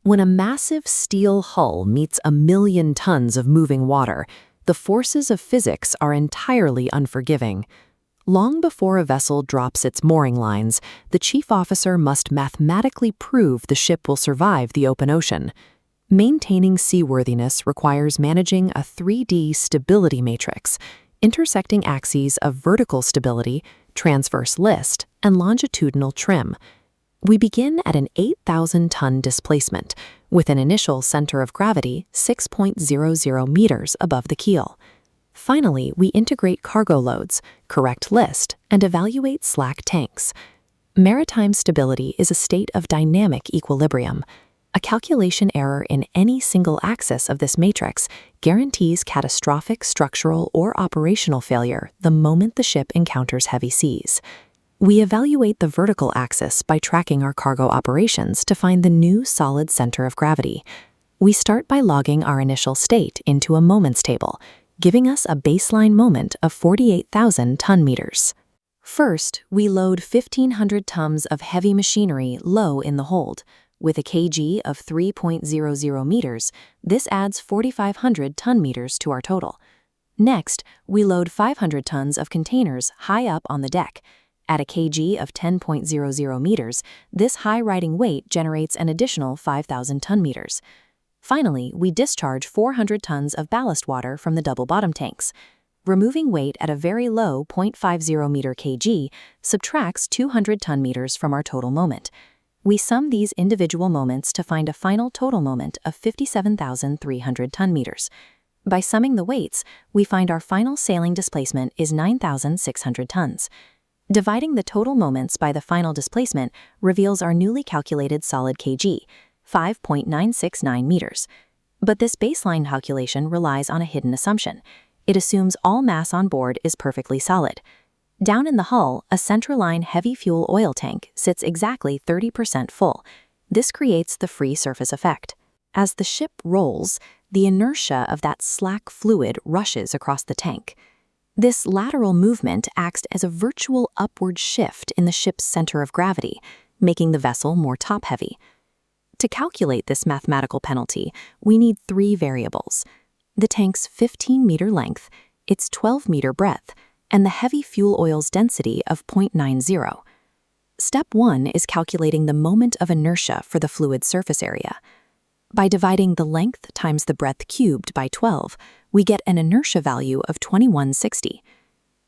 When a massive steel hull meets a million tons of moving water, the forces of physics are entirely unforgiving. Long before a vessel drops its mooring lines, the chief officer must mathematically prove the ship will survive the open ocean. Maintaining seaworthiness requires managing a 3D stability matrix, intersecting axes of vertical stability, transverse list, and longitudinal trim. We begin at an 8,000-ton displacement, with an initial center of gravity 6.00 meters above the keel. Finally, we integrate cargo loads, correct list, and evaluate slack tanks. Maritime stability is a state of dynamic equilibrium. A calculation error in any single axis of this matrix guarantees catastrophic structural or operational failure the moment the ship encounters heavy seas. We evaluate the vertical axis by tracking our cargo operations to find the new solid center of gravity. We start by logging our initial state into a moments table, giving us a baseline moment of 48,000 ton-meters. First, we load 1,500 tons of heavy machinery low in the hold. With a kg of 3.00 meters, this adds 4,500 ton-meters to our total. Next, we load 500 tons of containers high up on the deck. At a kg of 10.00 meters, this high riding weight generates an additional 5,000 ton-meters. Finally, we discharge 400 tons of ballast water from the double bottom tanks. Removing weight at a very low 0.50 meter kg subtracts 200 ton-meters from our total moment. We sum these individual moments to find a final total moment of 57,300 ton-meters. By summing the weights, we find our final sailing displacement is 9,600 tons. Dividing the total moments by the final displacement reveals our newly calculated solid kg, 5.969 meters. But this baseline calculation relies on a hidden assumption. It assumes all mass on board is perfectly solid. Down in the hull, a centerline heavy fuel oil tank sits exactly 30% full. This creates the free surface effect. As the ship rolls, the inertia of that slack fluid rushes across the tank. This lateral movement acts as a virtual upward shift in the ship's center of gravity, making the vessel more top-heavy. To calculate this mathematical penalty, we need three variables: the tank's 15-meter length, its 12-meter breadth, and the heavy fuel oil's density of 0.90. Step 1 is calculating the moment of inertia for the fluid surface area. By dividing the length times the breadth cubed by 12, we get an inertia value of 2160.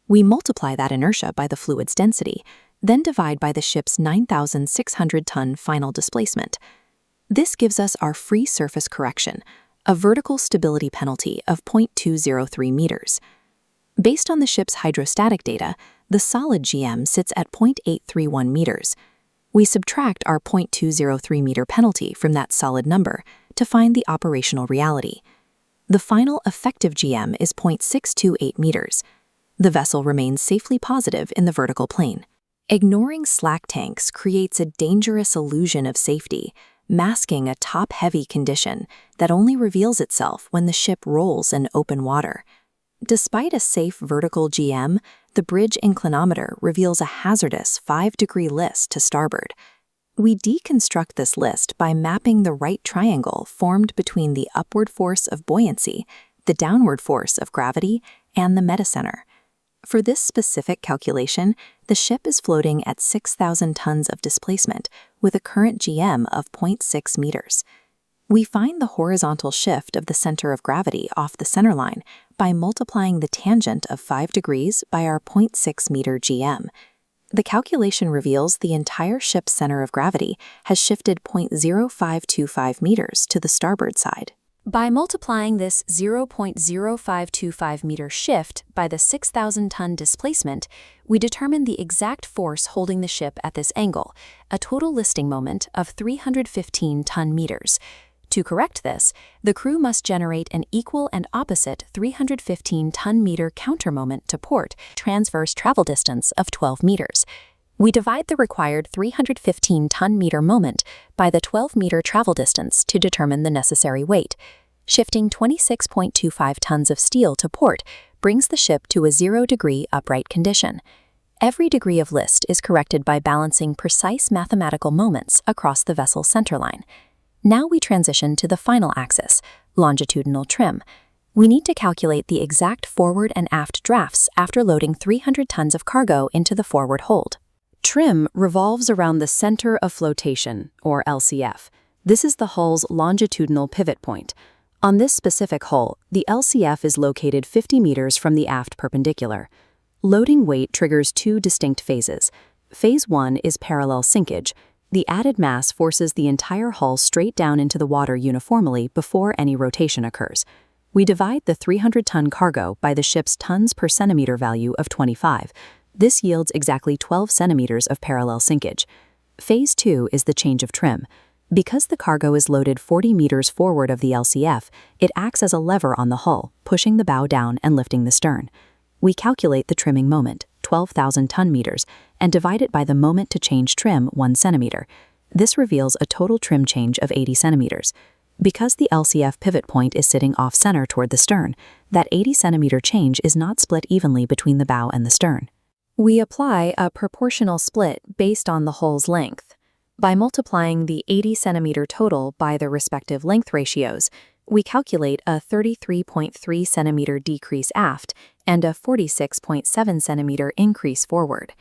We multiply that inertia by the fluid's density, then divide by the ship's 9,600-ton final displacement. This gives us our free surface correction, a vertical stability penalty of 0.203 meters. Based on the ship's hydrostatic data, the solid GM sits at 0.831 meters. We subtract our 0.203 meter penalty from that solid number to find the operational reality. The final effective GM is 0.628 meters. The vessel remains safely positive in the vertical plane. Ignoring slack tanks creates a dangerous illusion of safety, masking a top-heavy condition that only reveals itself when the ship rolls in open water. Despite a safe vertical GM, the bridge inclinometer reveals a hazardous 5-degree list to starboard. We deconstruct this list by mapping the right triangle formed between the upward force of buoyancy, the downward force of gravity, and the metacenter. For this specific calculation, the ship is floating at 6,000 tons of displacement with a current GM of 0.6 meters. We find the horizontal shift of the center of gravity off the centerline by multiplying the tangent of 5 degrees by our 0.6 meter GM. The calculation reveals the entire ship's center of gravity has shifted 0.0525 meters to the starboard side. By multiplying this 0.0525 meter shift by the 6,000-ton displacement, we determine the exact force holding the ship at this angle, a total listing moment of 315 ton-meters. To correct this, the crew must generate an equal and opposite 315 ton-meter counter-moment to port, transverse travel distance of 12 meters. We divide the required 315 ton-meter moment by the 12-meter travel distance to determine the necessary weight. Shifting 26.25 tons of steel to port brings the ship to a 0-degree upright condition. Every degree of list is corrected by balancing precise mathematical moments across the vessel's centerline. Now we transition to the final axis, longitudinal trim. We need to calculate the exact forward and aft drafts after loading 300 tons of cargo into the forward hold. Trim revolves around the center of flotation, or LCF. This is the hull's longitudinal pivot point. On this specific hull, the LCF is located 50 meters from the aft perpendicular. Loading weight triggers two distinct phases. Phase 1 is parallel sinkage. The added mass forces the entire hull straight down into the water uniformly before any rotation occurs. We divide the 300-ton cargo by the ship's tons per centimeter value of 25. This yields exactly 12 centimeters of parallel sinkage. Phase 2 is the change of trim. Because the cargo is loaded 40 meters forward of the LCF, it acts as a lever on the hull, pushing the bow down and lifting the stern. We calculate the trimming moment, 12,000 ton-meters, and divide it by the moment to change trim, 1 centimeter. This reveals a total trim change of 80 centimeters. Because the LCF pivot point is sitting off-center toward the stern, that 80-centimeter change is not split evenly between the bow and the stern. We apply a proportional split based on the hull's length. By multiplying the 80-centimeter total by the respective length ratios, we calculate a 33.3 centimeter decrease aft and a 46.7 centimeter increase forward.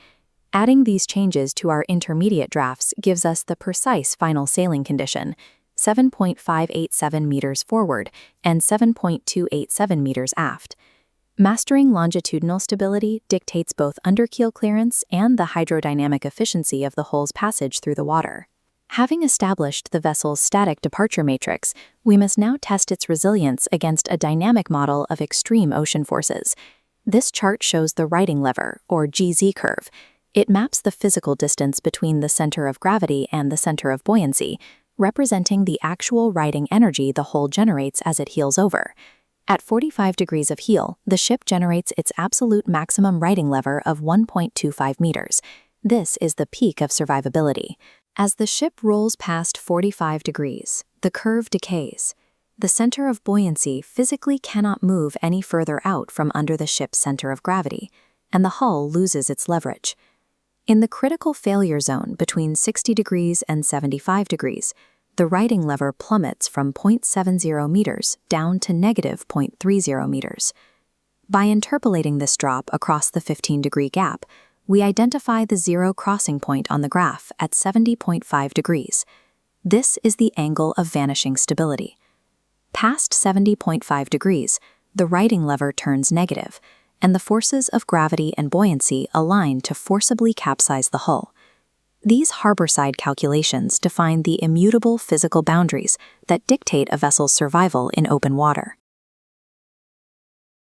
Adding these changes to our intermediate drafts gives us the precise final sailing condition, 7.587 meters forward and 7.287 meters aft. Mastering longitudinal stability dictates both underkeel clearance and the hydrodynamic efficiency of the hull's passage through the water. Having established the vessel's static departure matrix, we must now test its resilience against a dynamic model of extreme ocean forces. This chart shows the righting lever, or GZ curve. It maps the physical distance between the center of gravity and the center of buoyancy, representing the actual righting energy the hull generates as it heels over. At 45 degrees of heel, the ship generates its absolute maximum righting lever of 1.25 meters. This is the peak of survivability. As the ship rolls past 45 degrees, the curve decays. The center of buoyancy physically cannot move any further out from under the ship's center of gravity, and the hull loses its leverage. In the critical failure zone between 60 degrees and 75 degrees, the righting lever plummets from 0.70 meters down to negative 0.30 meters. By interpolating this drop across the 15-degree gap, we identify the zero crossing point on the graph at 70.5 degrees. This is the angle of vanishing stability. Past 70.5 degrees, the righting lever turns negative, and the forces of gravity and buoyancy align to forcibly capsize the hull. These harborside calculations define the immutable physical boundaries that dictate a vessel's survival in open water.